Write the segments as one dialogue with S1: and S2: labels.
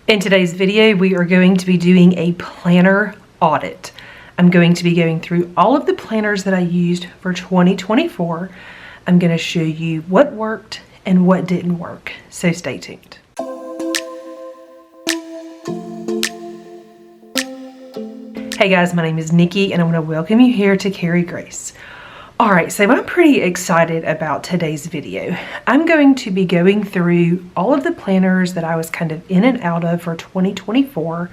S1: In today's video, we are going to be doing a planner audit. I'm going to be going through all of the planners that I used for 2024. I'm going to show you what worked and what didn't work, so stay tuned. Hey guys, my name is Nikki and I want to welcome you here to Carry Grace. Alright, so I'm pretty excited about today's video. I'm going to be going through all of the planners that I was kind of in and out of for 2024,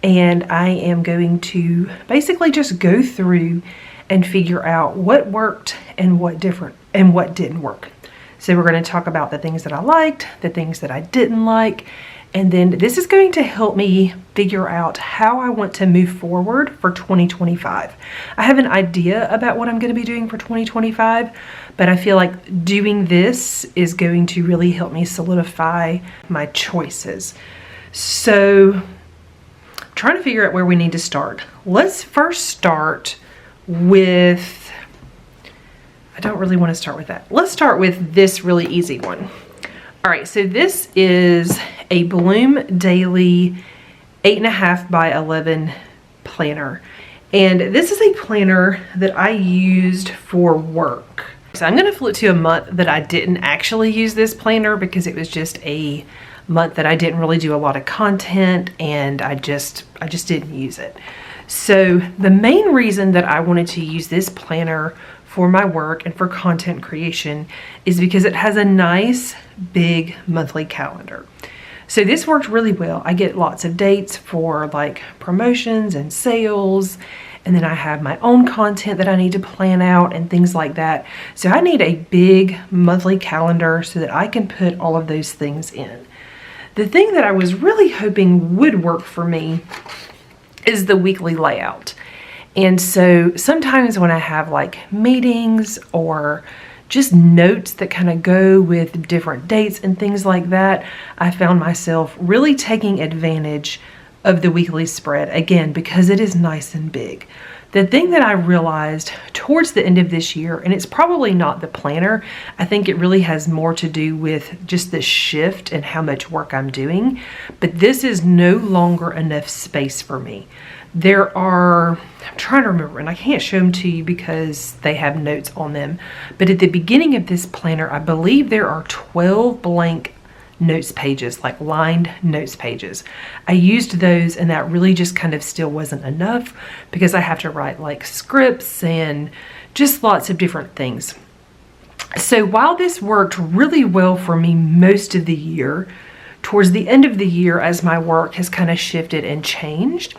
S1: and I am going to basically just go through and figure out what worked and what didn't work. So we're going to talk about the things that I liked, the things that I didn't like, and then this is going to help me figure out how I want to move forward for 2025. I have an idea about what I'm going to be doing for 2025, but I feel like doing this is going to really help me solidify my choices. So I'm trying to figure out where we need to start. Let's first start with, I don't really want to start with that. Let's start with this really easy one. All right, so this is a Bloom Daily 8.5 by 11 planner. And this is a planner that I used for work. So I'm gonna flip to a month that I didn't actually use this planner because it was just a month that I didn't really do a lot of content and I just didn't use it. So the main reason that I wanted to use this planner for my work and for content creation is because it has a nice big monthly calendar. So this worked really well. I get lots of dates for like promotions and sales, and then I have my own content that I need to plan out and things like that. So I need a big monthly calendar so that I can put all of those things in. The thing that I was really hoping would work for me is the weekly layout. And so sometimes when I have like meetings or just notes that kind of go with different dates and things like that, I found myself really taking advantage of the weekly spread, again, because it is nice and big. The thing that I realized towards the end of this year, and it's probably not the planner, I think it really has more to do with just the shift in how much work I'm doing, but this is no longer enough space for me. There are, I'm trying to remember, and I can't show them to you because they have notes on them, but at the beginning of this planner, I believe there are 12 blank notes pages, like lined notes pages. I used those and that really just kind of still wasn't enough because I have to write like scripts and just lots of different things. So while this worked really well for me most of the year, towards the end of the year as my work has kind of shifted and changed,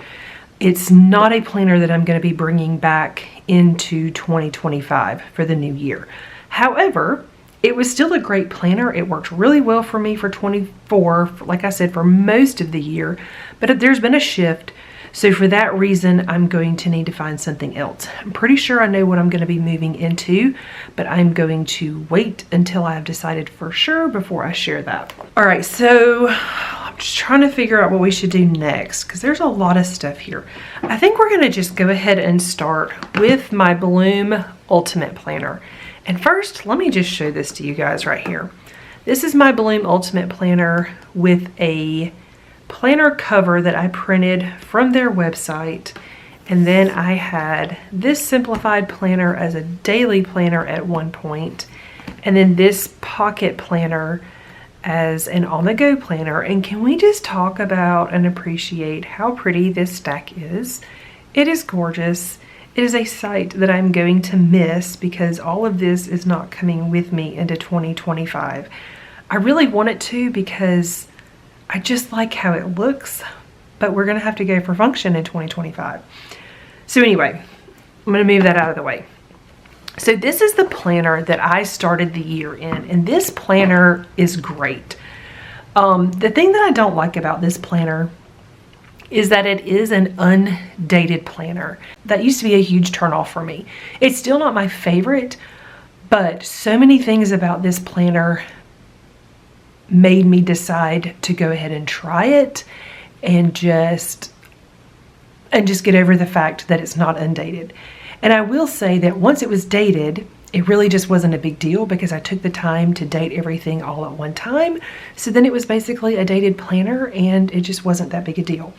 S1: it's not a planner that I'm going to be bringing back into 2025 for the new year. However, it was still a great planner. It worked really well for me for 24, like I said, for most of the year, but there's been a shift. So for that reason, I'm going to need to find something else. I'm pretty sure I know what I'm going to be moving into, but I'm going to wait until I've decided for sure before I share that. All right, so I'm just trying to figure out what we should do next because there's a lot of stuff here. I think we're going to just go ahead and start with my Bloom Ultimate Planner. And first, let me just show this to you guys right here. This is my Bloom Ultimate Planner with a planner cover that I printed from their website. And then I had this Simplified planner as a daily planner at one point. And then this pocket planner as an on-the-go planner. And can we just talk about and appreciate how pretty this stack is? It is gorgeous. It is a sight that I'm going to miss because all of this is not coming with me into 2025. I really want it to because I just like how it looks, but we're gonna have to go for function in 2025. So anyway, I'm gonna move that out of the way. So this is the planner that I started the year in, and this planner is great. The thing that I don't like about this planner is that it is an undated planner. That used to be a huge turnoff for me. It's still not my favorite, but so many things about this planner made me decide to go ahead and try it and just get over the fact that it's not undated. And I will say that once it was dated, it really just wasn't a big deal because I took the time to date everything all at one time. So then it was basically a dated planner and it just wasn't that big a deal.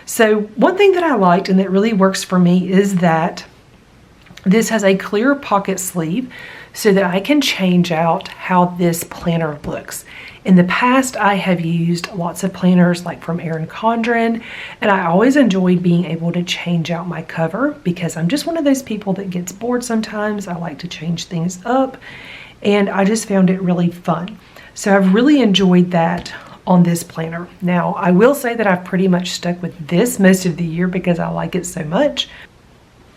S1: So one thing that I liked and that really works for me is that this has a clear pocket sleeve so that I can change out how this planner looks. In the past, I have used lots of planners like from Erin Condren, and I always enjoyed being able to change out my cover because I'm just one of those people that gets bored sometimes. I like to change things up, and I just found it really fun. So I've really enjoyed that on this planner. Now, I will say that I've pretty much stuck with this most of the year because I like it so much,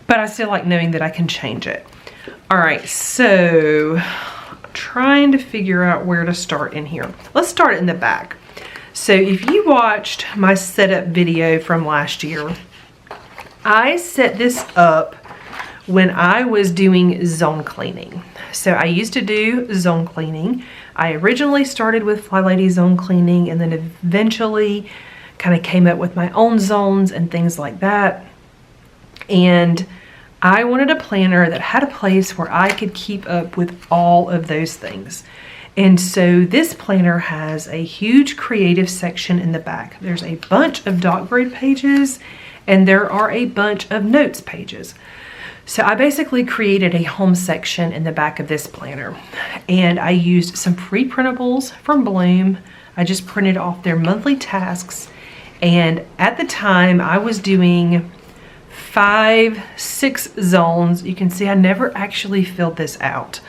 S1: but I still like knowing that I can change it. All right, so trying to figure out where to start in here. Let's start in the back. So if you watched my setup video from last year, I set this up when I was doing zone cleaning. So I used to do zone cleaning. I originally started with Fly Lady zone cleaning and then eventually kind of came up with my own zones and things like that. And I wanted a planner that had a place where I could keep up with all of those things. And so this planner has a huge creative section in the back. There's a bunch of dot grid pages and there are a bunch of notes pages. So I basically created a home section in the back of this planner, and I used some free printables from Bloom. I just printed off their monthly tasks, and at the time I was doing 5, 6 zones. You can see I never actually filled this out.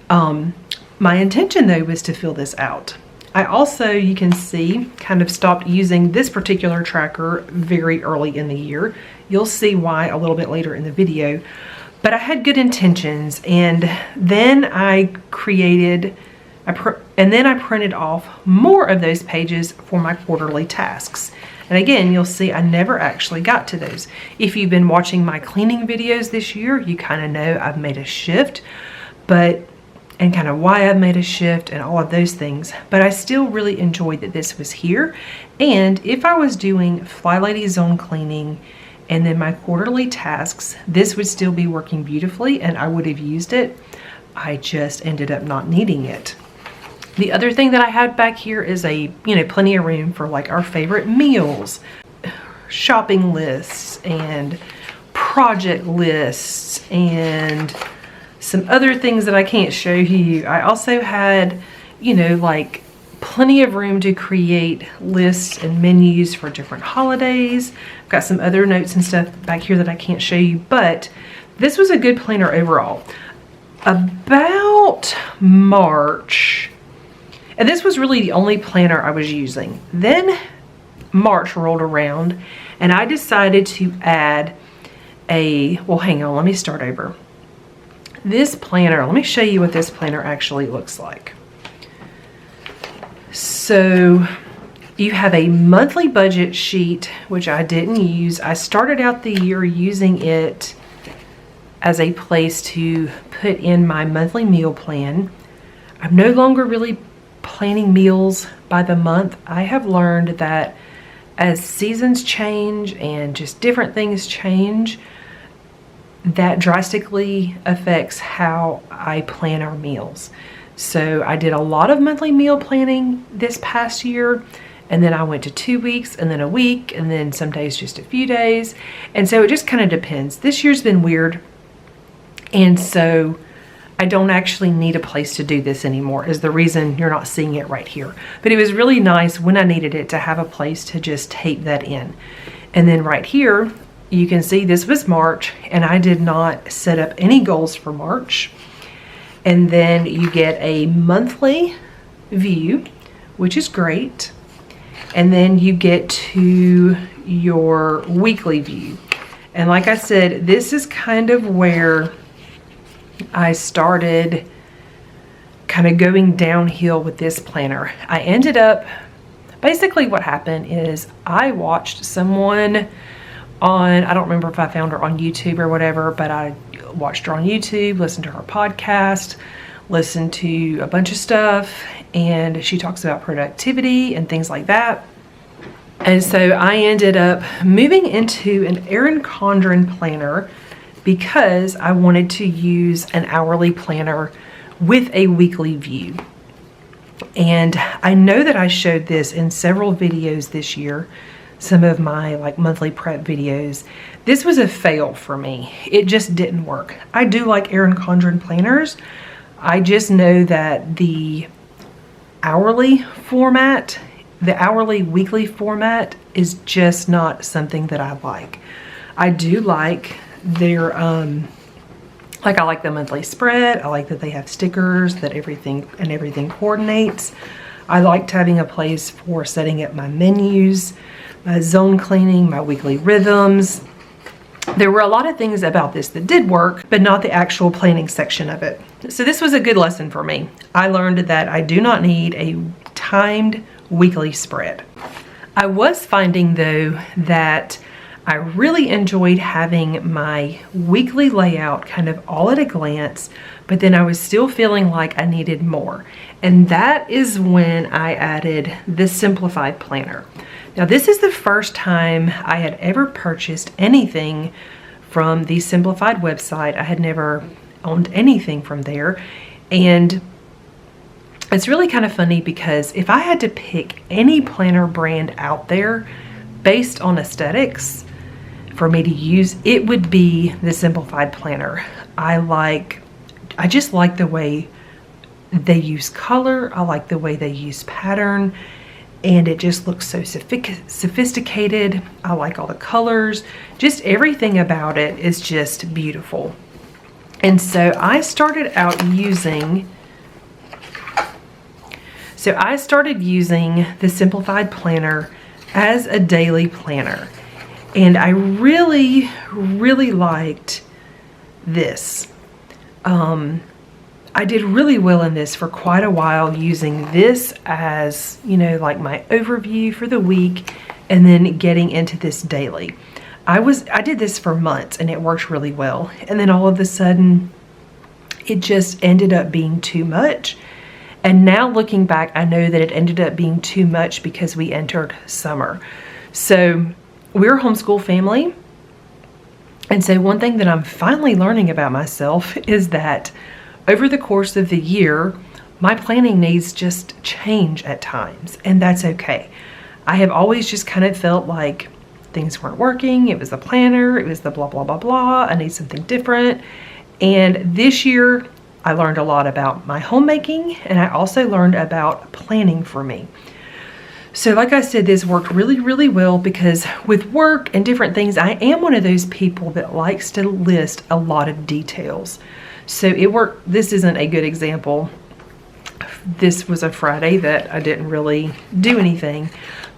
S1: My intention though was to fill this out. I also, you can see, kind of stopped using this particular tracker very early in the year. You'll see why a little bit later in the video, but I had good intentions, and then I printed off more of those pages for my quarterly tasks. And again, you'll see I never actually got to those. If you've been watching my cleaning videos this year, you kind of know I've made a shift, and kind of why I've made a shift and all of those things. But I still really enjoyed that this was here. And if I was doing Fly Lady zone cleaning and then my quarterly tasks, this would still be working beautifully and I would have used it. I just ended up not needing it. The other thing that I had back here is plenty of room for like our favorite meals, shopping lists and project lists and some other things that I can't show you. I also had, like plenty of room to create lists and menus for different holidays. I've got some other notes and stuff back here that I can't show you, but this was a good planner overall. About March, and this was really the only planner I was using. Then March rolled around and I decided to add hang on, let me start over. This planner, let me show you what this planner actually looks like. So you have a monthly budget sheet, which I didn't use. I started out the year using it as a place to put in my monthly meal plan. I'm no longer really planning meals by the month. I have learned that as seasons change and just different things change, that drastically affects how I plan our meals. So I did a lot of monthly meal planning this past year, and then I went to 2 weeks and then a week and then some days just a few days. And so it just kind of depends. This year's been weird, and so I don't actually need a place to do this anymore is the reason you're not seeing it right here. But it was really nice when I needed it to have a place to just tape that in. And then right here, you can see this was March, and I did not set up any goals for March. And then you get a monthly view, which is great. And then you get to your weekly view. And like I said, this is kind of where I started kind of going downhill with this planner. I ended up, basically what happened is I watched someone on, I don't remember if I found her on YouTube or whatever, but I watched her on YouTube, listened to her podcast, listened to a bunch of stuff, and she talks about productivity and things like that. And so I ended up moving into an Erin Condren planner because I wanted to use an hourly planner with a weekly view. And I know that I showed this in several videos this year, some of my like monthly prep videos. This was a fail for me. It just didn't work. I do like Erin Condren planners. I just know that the hourly format, the hourly weekly format is just not something that I like. I do like their, like I like the monthly spread. I like that they have stickers, that everything coordinates. I liked having a place for setting up my menus, my zone cleaning, my weekly rhythms. There were a lot of things about this that did work, but not the actual planning section of it. So this was a good lesson for me. I learned that I do not need a timed weekly spread. I was finding though that I really enjoyed having my weekly layout kind of all at a glance, but then I was still feeling like I needed more. And that is when I added the Simplified planner. Now this is the first time I had ever purchased anything from the Simplified website. I had never owned anything from there. And it's really kind of funny because if I had to pick any planner brand out there based on aesthetics for me to use, it would be the Simplified planner. I just like the way they use color. I like the way they use pattern, and it just looks so sophisticated. I like all the colors. Just everything about it is just beautiful. And so I started using the Simplified planner as a daily planner. And I really, really liked this. I did really well in this for quite a while, using this as, you know, like my overview for the week, and then getting into this daily. I did this for months and it worked really well. And then all of a sudden, it just ended up being too much. And now looking back, I know that it ended up being too much because we entered summer. So we're a homeschool family. And so one thing that I'm finally learning about myself is that over the course of the year, my planning needs just change at times, and that's okay. I have always just kind of felt like things weren't working. It was the planner, it was the blah, blah, blah, blah. I need something different. And this year, I learned a lot about my homemaking, and I also learned about planning for me. So like I said, this worked really, really well because with work and different things, I am one of those people that likes to list a lot of details. So it worked. This isn't a good example. This was a Friday that I didn't really do anything,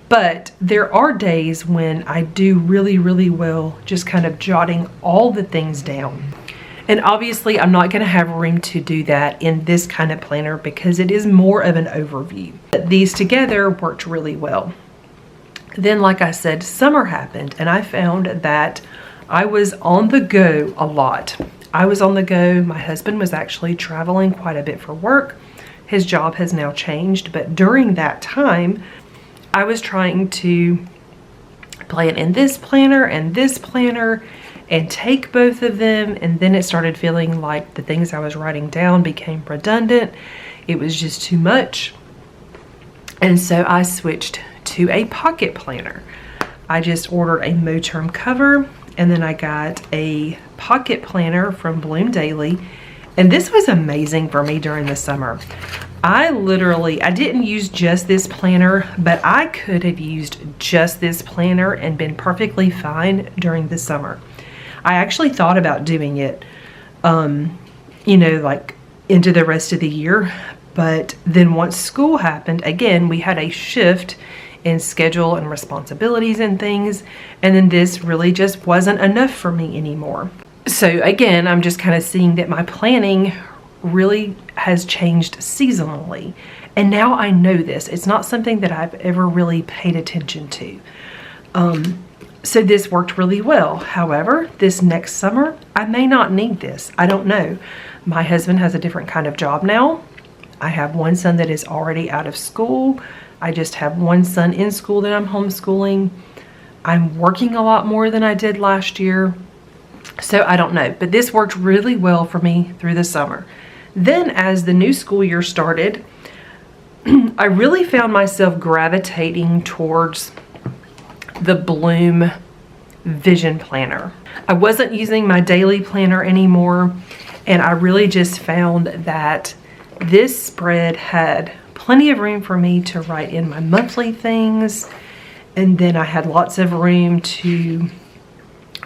S1: but there are days when I do really, really well just kind of jotting all the things down. And obviously I'm not going to have room to do that in this kind of planner because it is more of an overview. But these together worked really well. Then, like I said, summer happened and I found that I was on the go a lot. I was on the go. My husband was actually traveling quite a bit for work. His job has now changed, but during that time, I was trying to plan in this planner and take both of them, and then it started feeling like the things I was writing down became redundant. It was just too much. And so I switched to a pocket planner. I just ordered a Moterm cover, and then I got a pocket planner from Bloom Daily, and this was amazing for me during the summer. I didn't use just this planner, but I could have used just this planner and been perfectly fine during the summer. I actually thought about doing it, you know, like into the rest of the year, but then once school happened, again, we had a shift in schedule and responsibilities and things, and then this really just wasn't enough for me anymore. So again, I'm just kind of seeing that my planning really has changed seasonally, and now I know this. It's not something that I've ever really paid attention to. So this worked really well. However, this next summer, I may not need this. I don't know. My husband has a different kind of job now. I have one son that is already out of school. I just have one son in school that I'm homeschooling. I'm working a lot more than I did last year. So I don't know, but this worked really well for me through the summer. Then as the new school year started, I really found myself gravitating towards the Bloom Vision Planner. I wasn't using my daily planner anymore, and I really just found that this spread had plenty of room for me to write in my monthly things, and then I had lots of room to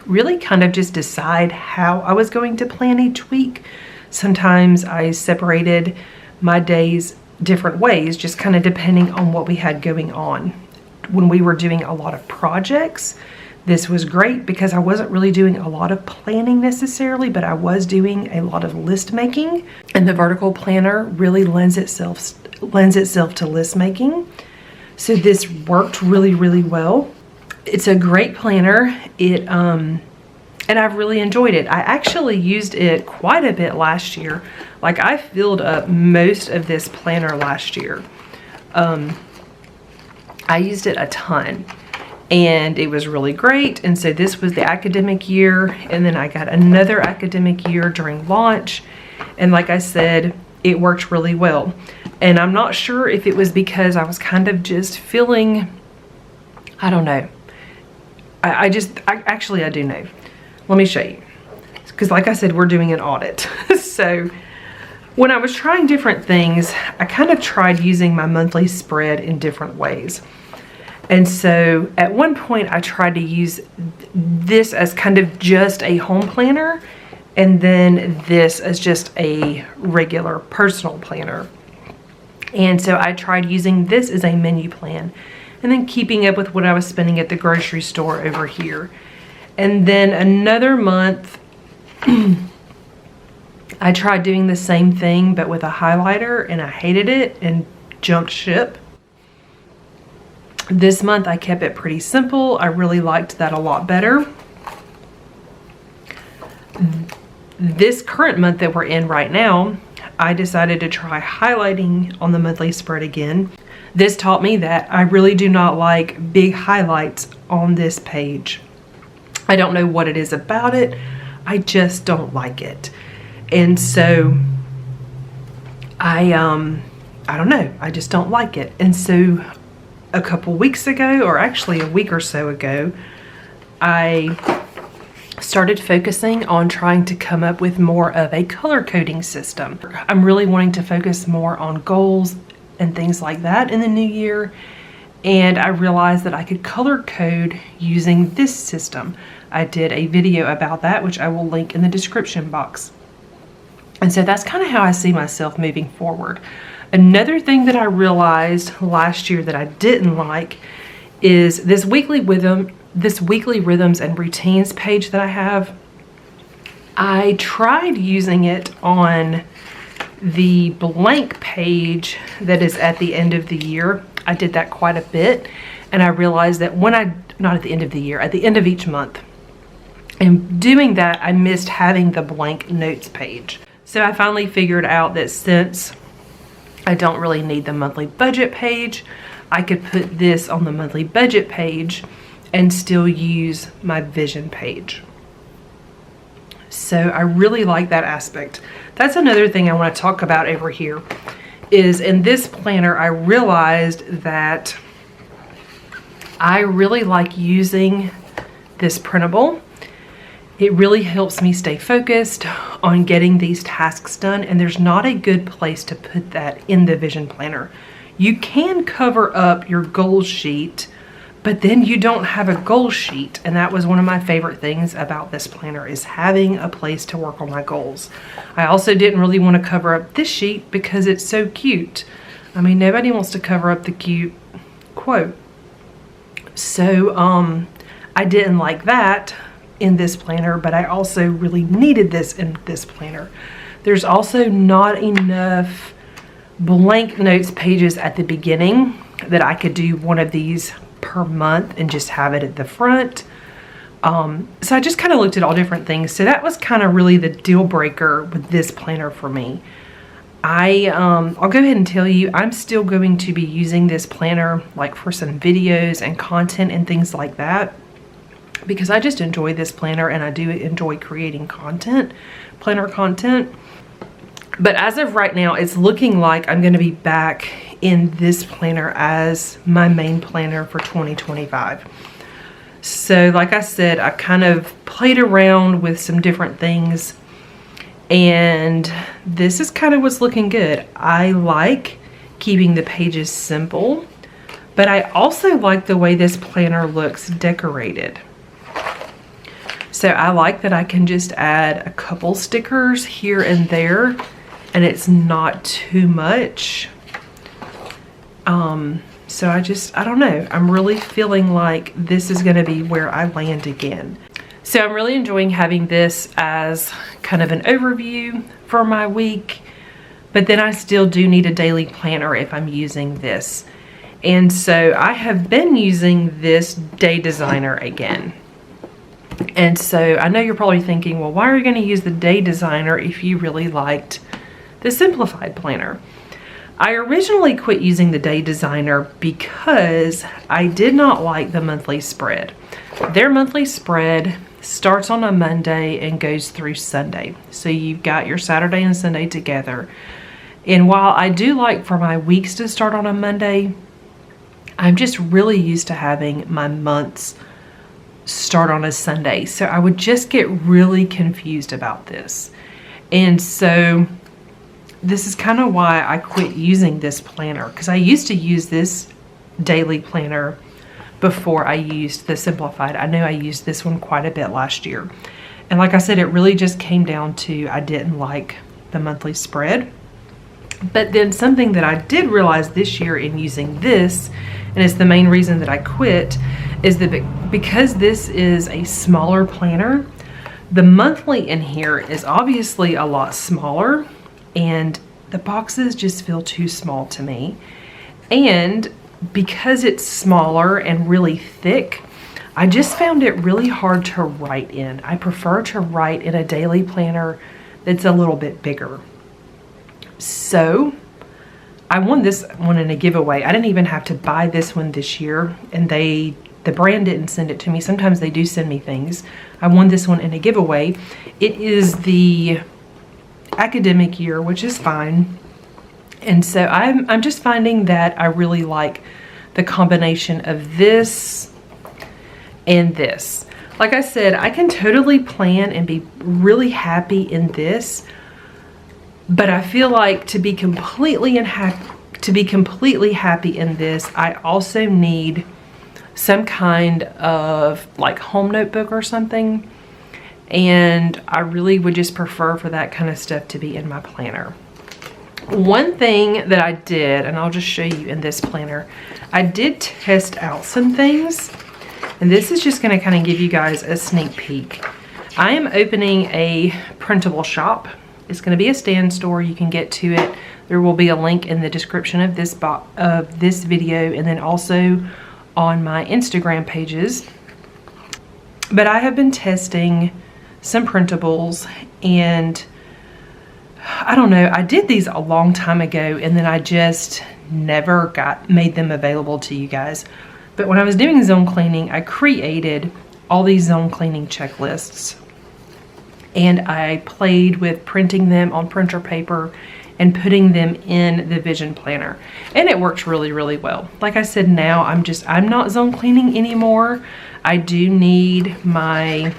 S1: really kind of just decide how I was going to plan each week. Sometimes I separated my days different ways, just kind of depending on what we had going on. When we were doing a lot of projects, this was great because I wasn't really doing a lot of planning necessarily, but I was doing a lot of list making, and the vertical planner really lends itself to list making. So this worked really, really well. It's a great planner. And I've really enjoyed it. I actually used it quite a bit last year. Like, I filled up most of this planner last year. I used it a ton, and it was really great. And so this was the academic year, and then I got another academic year during launch. And like I said, it worked really well. And I'm not sure if it was because I was kind of just feeling, I don't know. I do know. Let me show you, because like I said, we're doing an audit. So when I was trying different things, I kind of tried using my monthly spread in different ways. And so at one point I tried to use this as kind of just a home planner, and then this as just a regular personal planner. And so I tried using this as a menu plan, and then keeping up with what I was spending at the grocery store over here. And then another month, I tried doing the same thing, but with a highlighter, and I hated it and jumped ship. This month, I kept it pretty simple. I really liked that a lot better. This current month that we're in right now, I decided to try highlighting on the monthly spread again. This taught me that I really do not like big highlights on this page. I don't know what it is about it. I just don't like it. And so I don't know. I just don't like it. And so a couple weeks ago, or actually a week or so ago, I started focusing on trying to come up with more of a color coding system. I'm really wanting to focus more on goals and things like that in the new year. And I realized that I could color code using this system. I did a video about that, which I will link in the description box. And so that's kind of how I see myself moving forward. Another thing that I realized last year that I didn't like is this weekly rhythms and routines page that I have. I tried using it on the blank page that is at the end of the year. I did that quite a bit, and I realized that not at the end of the year, at the end of each month. And doing that, I missed having the blank notes page. So I finally figured out that since I don't really need the monthly budget page, I could put this on the monthly budget page and still use my vision page. So I really like that aspect. That's another thing I want to talk about over here is in this planner, I realized that I really like using this printable. It really helps me stay focused on getting these tasks done, and there's not a good place to put that in the vision planner. You can cover up your goal sheet, but then you don't have a goal sheet, and that was one of my favorite things about this planner, is having a place to work on my goals. I also didn't really want to cover up this sheet because it's so cute. I mean, nobody wants to cover up the cute quote. So I didn't like that in this planner, but I also really needed this in this planner. There's also not enough blank notes pages at the beginning that I could do one of these per month and just have it at the front. So I just kind of looked at all different things. So that was kind of really the deal breaker with this planner for me. I'll go ahead and tell you, I'm still going to be using this planner like for some videos and content and things like that. because I just enjoy this planner and I do enjoy creating content, planner content. But as of right now, it's looking like I'm going to be back in this planner as my main planner for 2025. So like I said, I kind of played around with some different things, and this is kind of what's looking good. I like keeping the pages simple, but I also like the way this planner looks decorated. So I like that I can just add a couple stickers here and there, and it's not too much. So I don't know. I'm really feeling like this is going to be where I land again. So I'm really enjoying having this as kind of an overview for my week, but then I still do need a daily planner if I'm using this. And so I have been using this Day Designer again. And so I know you're probably thinking, well, why are you going to use the Day Designer if you really liked the Simplified planner? I originally quit using the Day Designer because I did not like the monthly spread. Their monthly spread starts on a Monday and goes through Sunday. So you've got your Saturday and Sunday together. And while I do like for my weeks to start on a Monday, I'm just really used to having my months start on a Sunday. So I would just get really confused about this. And so this is kind of why I quit using this planner, because I used to use this daily planner before I used the Simplified. I know I used this one quite a bit last year. And like I said, it really just came down to I didn't like the monthly spread. But then something that I did realize this year in using this, and it's the main reason that I quit, is that because this is a smaller planner, the monthly in here is obviously a lot smaller, and the boxes just feel too small to me. And because it's smaller and really thick, I just found it really hard to write in. I prefer to write in a daily planner that's a little bit bigger. So I won this one in a giveaway. I didn't even have to buy this one this year, and the brand didn't send it to me. Sometimes they do send me things. I won this one in a giveaway. It is the academic year, which is fine. And so I'm just finding that I really like the combination of this and this. Like I said, I can totally plan and be really happy in this, but I feel like to be completely happy in this, I also need some kind of like home notebook or something. And I really would just prefer for that kind of stuff to be in my planner. One thing that I did, and I'll just show you in this planner, I did test out some things. And this is just going to kind of give you guys a sneak peek. I am opening a printable shop. It's going to be a stand store. You can get to it. There will be a link in the description of this video, and then also on my Instagram pages. But I have been testing some printables, and I don't know, I did these a long time ago, and then I just never made them available to you guys. But when I was doing zone cleaning, I created all these zone cleaning checklists, and I played with printing them on printer paper and putting them in the Vision Planner, and it works really, really well. Like I said, now I'm not zone cleaning anymore. I do need my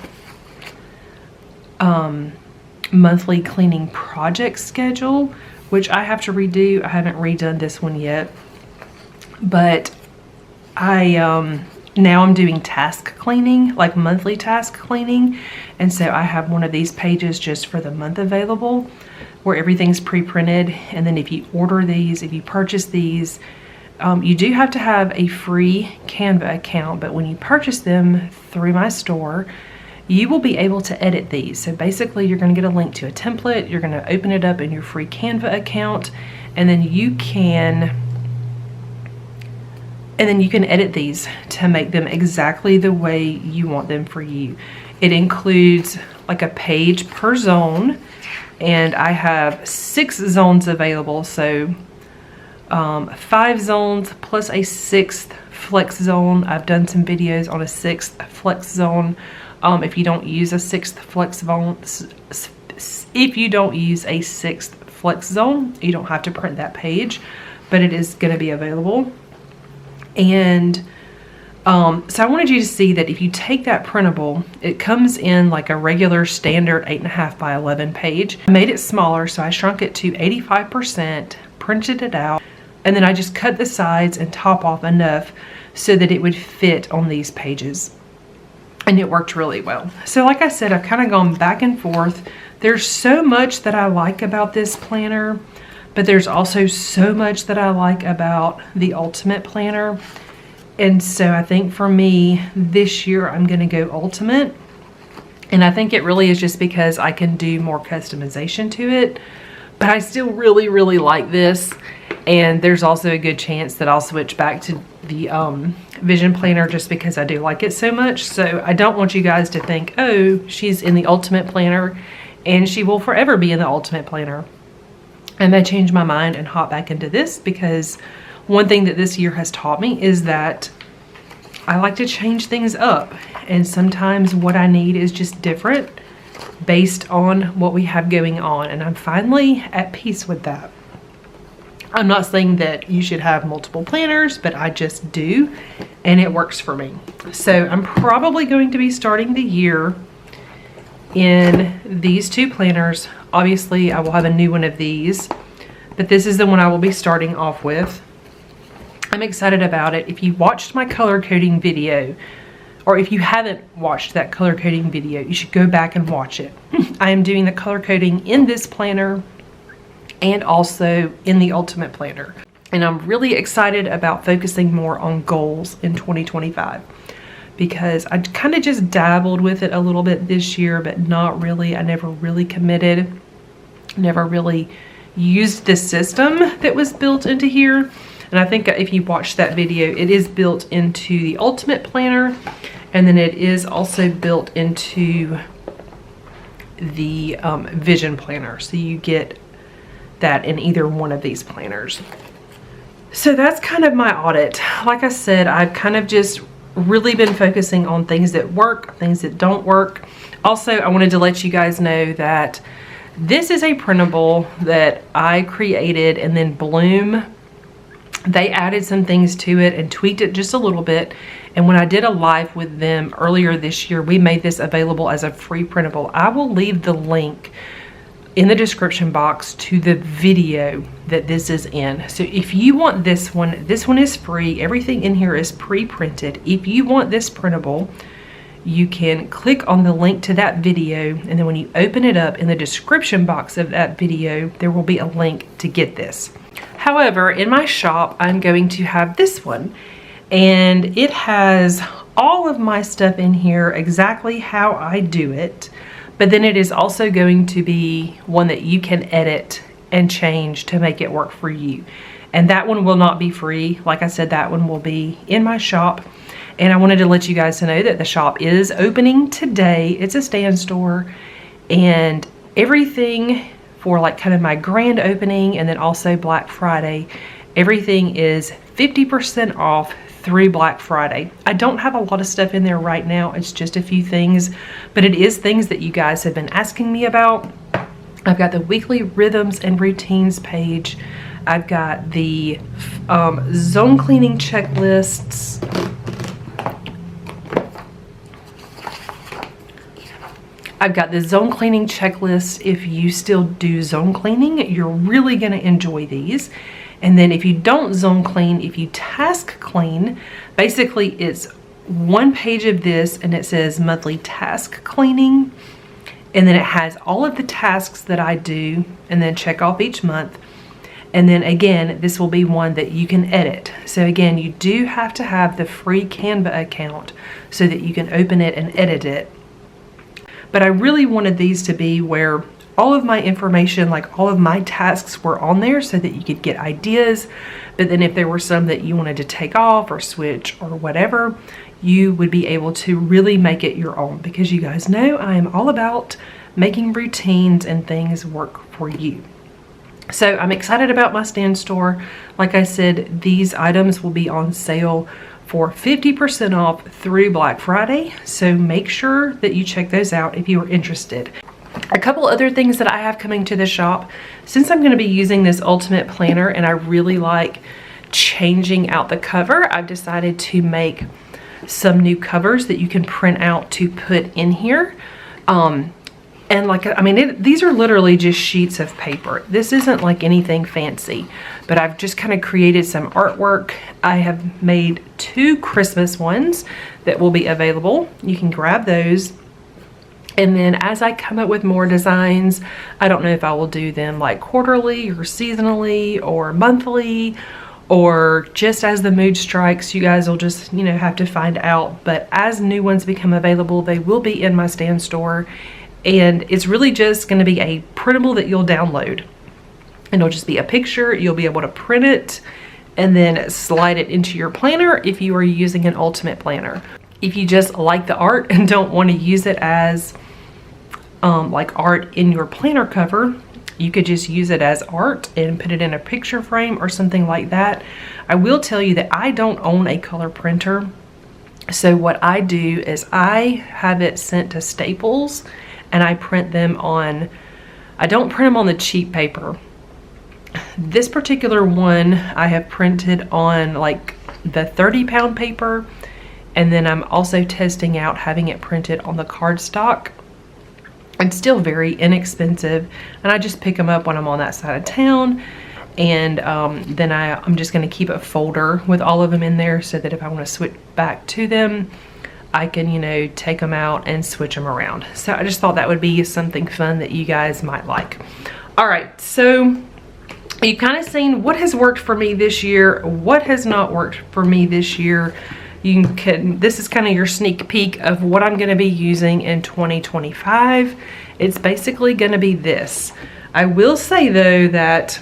S1: monthly cleaning project schedule, which I have to redo. I haven't redone this one yet, but now I'm doing task cleaning, like monthly task cleaning. And so I have one of these pages just for the month available, where everything's pre-printed. And then if you order these, if you purchase these, you do have to have a free Canva account, but when you purchase them through my store, you will be able to edit these. So basically you're going to get a link to a template, you're going to open it up in your free Canva account, and then you can edit these to make them exactly the way you want them for you. It includes like a page per zone, and I have 6 zones available, so 5 zones plus a 6th flex zone. I've done some videos on a 6th flex zone. If you don't use a 6th flex zone, if you don't use a 6th flex zone, you don't have to print that page, but it is going to be available. And so I wanted you to see that if you take that printable, it comes in like a regular standard 8.5 by 11 page. I made it smaller, so I shrunk it to 85%, printed it out, and then I just cut the sides and top off enough so that it would fit on these pages. And it worked really well. So like I said, I've kind of gone back and forth. There's so much that I like about this planner, but there's also so much that I like about the Ultimate Planner. And so I think for me this year, I'm going to go Ultimate. And I think it really is just because I can do more customization to it. But I still really, really like this. And there's also a good chance that I'll switch back to the Vision Planner just because I do like it so much. So I don't want you guys to think, oh, she's in the Ultimate Planner and she will forever be in the Ultimate Planner. I may change my mind and hop back into this, because one thing that this year has taught me is that I like to change things up. And sometimes what I need is just different based on what we have going on. And I'm finally at peace with that. I'm not saying that you should have multiple planners, but I just do, and it works for me. So I'm probably going to be starting the year in these 2 planners. Obviously, I will have a new one of these, but this is the one I will be starting off with. I'm excited about it. If you watched my color coding video, or if you haven't watched that color coding video, you should go back and watch it. I am doing the color coding in this planner and also in the Ultimate Planner. And I'm really excited about focusing more on goals in 2025, because I kind of just dabbled with it a little bit this year, but not really. I never really committed, never really used the system that was built into here. And I think if you watch that video, it is built into the Ultimate Planner, and then it is also built into the Vision Planner. So you get that in either one of these planners. So that's kind of my audit. Like I said, I've kind of just really been focusing on things that work, things that don't work. Also, I wanted to let you guys know that this is a printable that I created, and then Bloom, they added some things to it and tweaked it just a little bit. And when I did a live with them earlier this year, we made this available as a free printable. I will leave the link in the description box to the video that this is in. So if you want this one is free. Everything in here is pre-printed. If you want this printable, you can click on the link to that video, and then when you open it up in the description box of that video, there will be a link to get this. However, in my shop, I'm going to have this one, and it has all of my stuff in here exactly how I do it. But then it is also going to be one that you can edit and change to make it work for you. And that one will not be free. Like I said, that one will be in my shop. And I wanted to let you guys know that the shop is opening today. It's a stand store, and everything for like kind of my grand opening and then also Black Friday, everything is 50% off through Black Friday. I don't have a lot of stuff in there right now. It's just a few things, but it is things that you guys have been asking me about. I've got the weekly rhythms and routines page. I've got the zone cleaning checklists. I've got the zone cleaning checklist. If you still do zone cleaning, you're really going to enjoy these. And then if you don't zone clean, if you task clean, basically it's one page of this, and it says monthly task cleaning. And then it has all of the tasks that I do and then check off each month. And then again, this will be one that you can edit. So again, you do have to have the free Canva account so that you can open it and edit it. But I really wanted these to be where all of my information, like all of my tasks, were on there so that you could get ideas. But then if there were some that you wanted to take off or switch or whatever, you would be able to really make it your own, because you guys know I am all about making routines and things work for you. So I'm excited about my stand store. Like I said, these items will be on sale for 50% off through Black Friday. So make sure that you check those out if you are interested. A couple other things that I have coming to the shop. Since I'm going to be using this Ultimate Planner and I really like changing out the cover, I've decided to make some new covers that you can print out to put in here. And like, I mean, these are literally just sheets of paper. This isn't like anything fancy, but I've just kind of created some artwork. I have made 2 Christmas ones that will be available. You can grab those. And then as I come up with more designs, I don't know if I will do them like quarterly or seasonally or monthly, or just as the mood strikes. You guys will just, you know, have to find out. But as new ones become available, they will be in my stand store. And it's really just going to be a printable that you'll download. And it'll just be a picture. You'll be able to print it and then slide it into your planner if you are using an Ultimate Planner. If you just like the art and don't want to use it as like art in your planner cover, you could just use it as art and put it in a picture frame or something like that. I will tell you that I don't own a color printer. So what I do is I have it sent to Staples and I print them on, I don't print them on the cheap paper. This particular one I have printed on like the 30-pound paper. And then I'm also testing out having it printed on the cardstock. It's still very inexpensive, and I just pick them up when I'm on that side of town. And then I'm just going to keep a folder with all of them in there so that if I want to switch back to them, I can, you know, take them out and switch them around. So I just thought that would be something fun that you guys might like. All right, so you've kind of seen what has worked for me this year, what has not worked for me this year. This is kind of your sneak peek of what I'm going to be using in 2025. It's basically going to be this. I will say though that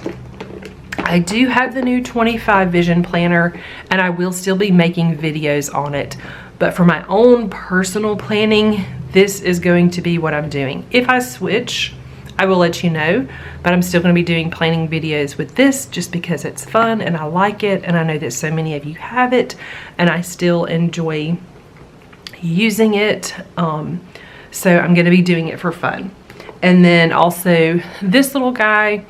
S1: I do have the new 25 Vision Planner and I will still be making videos on it. But for my own personal planning, this is going to be what I'm doing. If I switch, I will let you know, but I'm still going to be doing planning videos with this just because it's fun and I like it, and I know that so many of you have it and I still enjoy using it. So I'm going to be doing it for fun. And then also this little guy,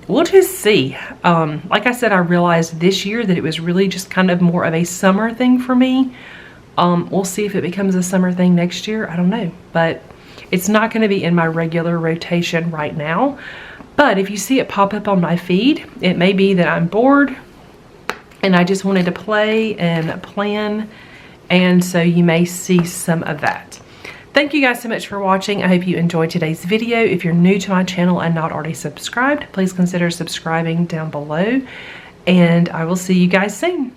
S1: we'll just see. Like I said, I realized this year that it was really just kind of more of a summer thing for me. We'll see if it becomes a summer thing next year. I don't know, but it's not going to be in my regular rotation right now. But if you see it pop up on my feed, it may be that I'm bored and I just wanted to play and plan. And so you may see some of that. Thank you guys so much for watching. I hope you enjoyed today's video. If you're new to my channel and not already subscribed, please consider subscribing down below. And I will see you guys soon.